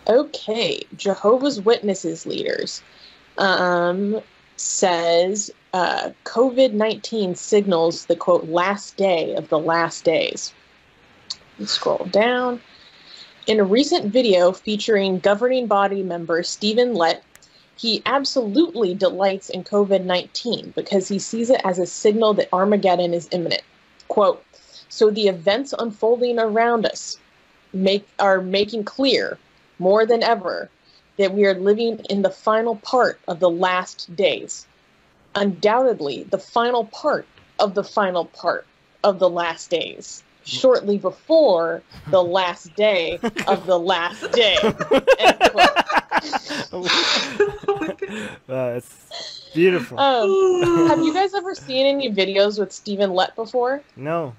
Okay, Jehovah's Witnesses leaders says COVID-19 signals the, quote, last day of the last days. Let's scroll down. In a recent video featuring governing body member Stephen Lett, he absolutely delights in COVID-19 because he sees it as a signal that Armageddon is imminent. Quote, so the events unfolding around us are making clear more than ever that we are living in the final part of the last days. Undoubtedly, the final part of the final part of the last days. Shortly before the last day of the last day. End quote. Wow, it's beautiful. Have you guys ever seen any videos with Stephen Lett before? No.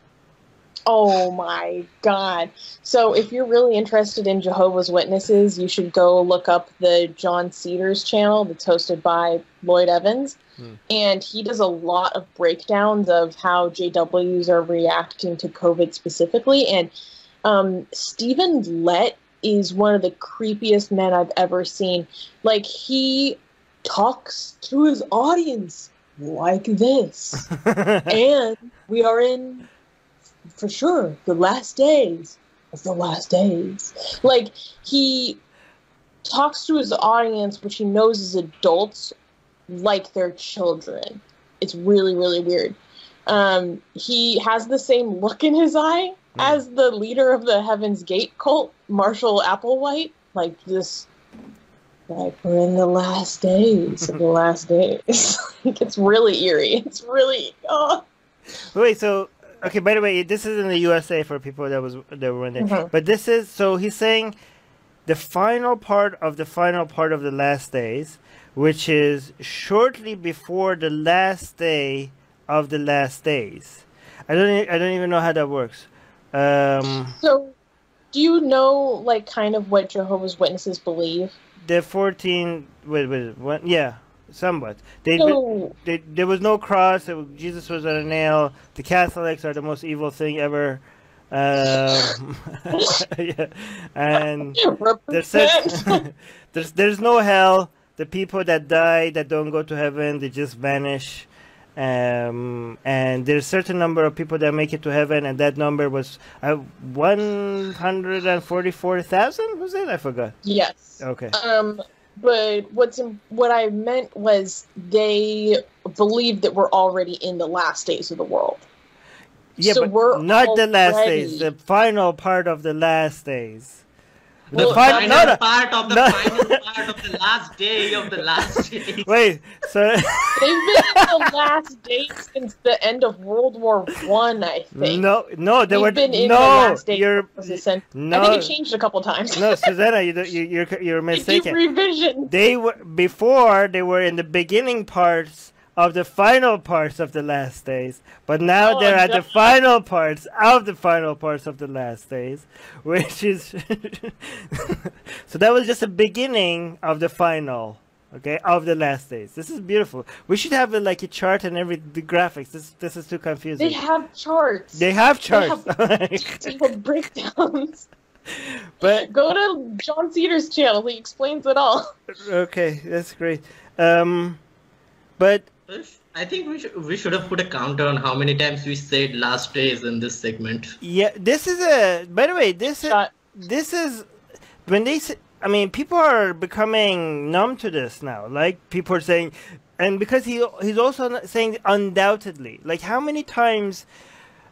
Oh my God. So if you're really interested in Jehovah's Witnesses, you should go look up the John Cedars channel that's hosted by Lloyd Evans. And he does a lot of breakdowns of how JWs are reacting to COVID specifically. And Stephen Lett is one of the creepiest men I've ever seen. Like, he talks to his audience like this. And we are in, for sure, the last days of the last days. Like, he talks to his audience, which he knows is adults, like they're children. It's really, really weird. He has the same look in his eye as the leader of the Heaven's Gate cult, Marshall Applewhite. Like this, like we're in the last days of the last days. Like, it's really eerie. It's really, oh. Wait, so, okay, by the way, this is in the USA for people that were in there. But this is, so he's saying the final part of the last days, which is shortly before the last day of the last days. I don't even know how that works. So, do you know, like, kind of what Jehovah's Witnesses believe? The 14, yeah, somewhat. There was no cross. Jesus was on a nail. The Catholics are the most evil thing ever. Yeah. And there's no hell. The people that die, that don't go to heaven, they just vanish. And there's a certain number of people that make it to heaven, and that number was 144,000, was it? I forgot. Yes. Okay. But what I meant was they believe that we're already in the last days of the world. Yeah, so but we're not the last days, the final part of the last days. The final part of the final part of the last day of the last day. Wait, so they've been in the last days since the end of World War One, I think. No, they were been in no. the last days No, I think it changed a couple times. No, Susanna, you're mistaken. Revision. They were before. They were in the beginning parts of the final parts of the last days, but now they're at the final parts of the final parts of the last days, which is so that was just a beginning of the final, okay, of the last days. This is beautiful. We should have like a chart and the graphics. This is too confusing. They have charts. They have charts. They have breakdowns. But go to John Cedars' channel. He explains it all. Okay, that's great. But I think we should have put a counter on how many times we said last days in this segment. Yeah, this is a. By the way, this is when they say. I mean, people are becoming numb to this now. Like, people are saying, and because he's also saying undoubtedly. Like, how many times?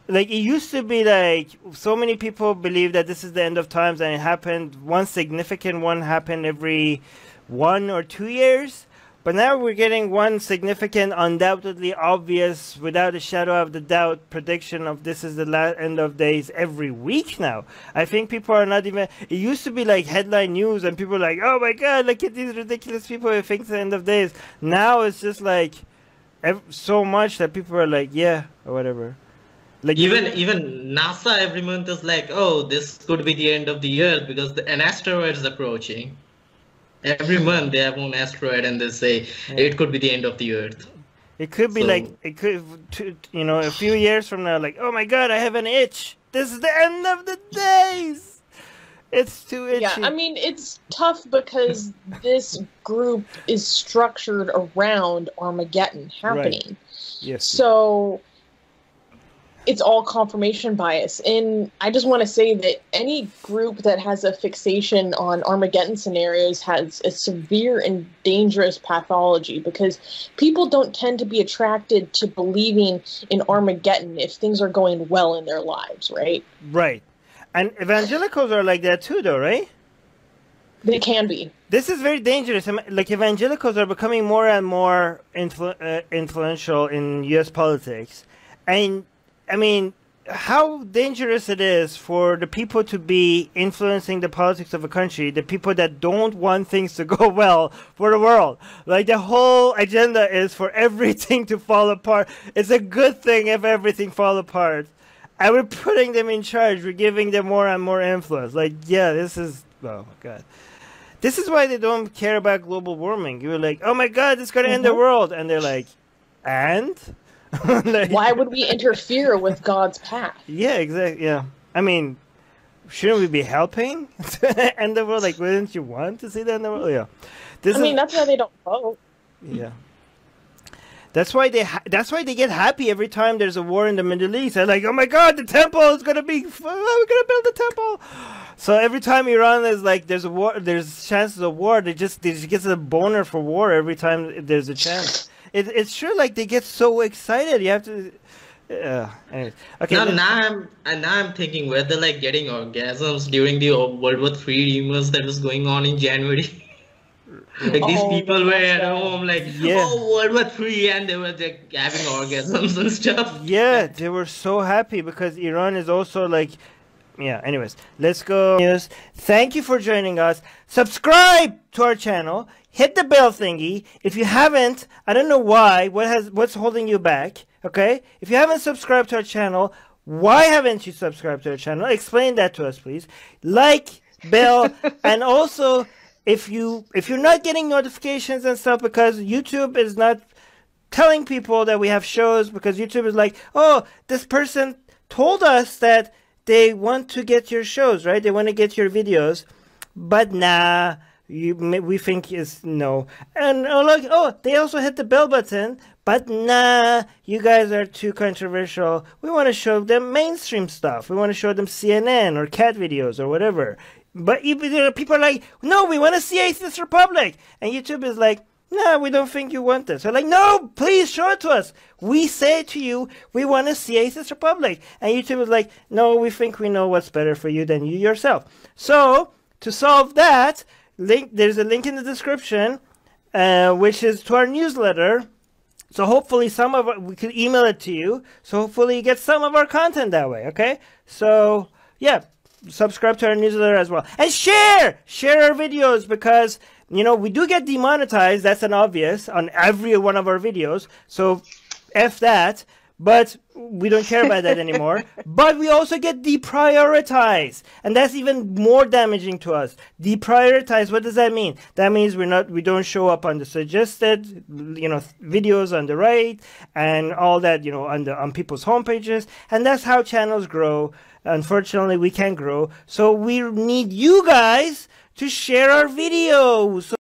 Like, it used to be like so many people believe that this is the end of times, and it happened. One significant one happened every 1 or 2 years. But now we're getting one significant, undoubtedly obvious, without a shadow of the doubt, prediction of this is the end of days every week now. I think people are not even... It used to be like headline news and people are like, oh my god, look at these ridiculous people who think it's the end of days. Now it's just like so much that people are like, yeah, or whatever. Like even NASA every month is like, oh, this could be the end of the earth because an asteroid is approaching. Every month they have one asteroid and they say it could be the end of the earth. It could be like, it could, a few years from now, like, oh my god, I have an itch. This is the end of the days. It's too itchy. Yeah, I mean, it's tough because this group is structured around Armageddon happening. Right. Yes. So it's all confirmation bias. And I just want to say that any group that has a fixation on Armageddon scenarios has a severe and dangerous pathology, because people don't tend to be attracted to believing in Armageddon if things are going well in their lives, right? Right. And evangelicals are like that too, though, right? They can be. This is very dangerous. Like, evangelicals are becoming more and more influential in U.S. politics. And, I mean, how dangerous it is for the people to be influencing the politics of a country, the people that don't want things to go well for the world. Like, the whole agenda is for everything to fall apart. It's a good thing if everything falls apart. And we're putting them in charge. We're giving them more and more influence. Like, yeah, this is... Oh, my God. This is why they don't care about global warming. You're like, oh, my God, it's going to end the world. And they're like, and? Like, why would we interfere with God's path? Yeah, exactly. Yeah. I mean, shouldn't we be helping end the world? Like, wouldn't you want to see that in the world? Yeah. I mean, that's why they don't vote. Yeah. That's why they get happy every time there's a war in the Middle East. They're like, oh my God, the temple is gonna be, we're gonna build the temple. So every time Iran is like, there's a war, there's chances of war. They just get a boner for war every time there's a chance. It's true. Like, they get so excited. You have to. Anyways. Okay. Now I'm thinking, were they like getting orgasms during the World War III rumors that was going on in January? Like, these people were at home, like, oh, World War III, and they were like having orgasms and stuff. Yeah, they were so happy because Iran is also like, yeah. Anyways, let's go. News. Thank you for joining us. Subscribe to our channel. Hit the bell thingy. If you haven't, I don't know why. What's holding you back? Okay. If you haven't subscribed to our channel, why haven't you subscribed to our channel? Explain that to us, please. Like, bell, and also, if you're not getting notifications and stuff because YouTube is not telling people that we have shows, because YouTube is like, oh, this person told us that they want to get your shows, right? They want to get your videos, but nah, we think is no. And like, oh, they also hit the bell button, but nah, you guys are too controversial. We want to show them mainstream stuff. We want to show them CNN or cat videos or whatever. But even people are like, no, we want to see Atheist Republic. And YouTube is like, no, we don't think you want this. They're like, no, please show it to us. We say to you, we want to see Atheist Republic. And YouTube is like, no, we think we know what's better for you than you yourself. So, to solve that, there's a link in the description, which is to our newsletter. So hopefully we could email it to you. So hopefully you get some of our content that way, okay? So, yeah. Subscribe to our newsletter as well, and share our videos, because you know we do get demonetized. That's an obvious on every one of our videos, so F that. But we don't care about that anymore. But we also get deprioritized, and that's even more damaging to us. Deprioritized, what does that mean? That means we don't show up on the suggested, videos on the right and all that, on people's homepages, and that's how channels grow. Unfortunately, we can't grow, so we need you guys to share our videos.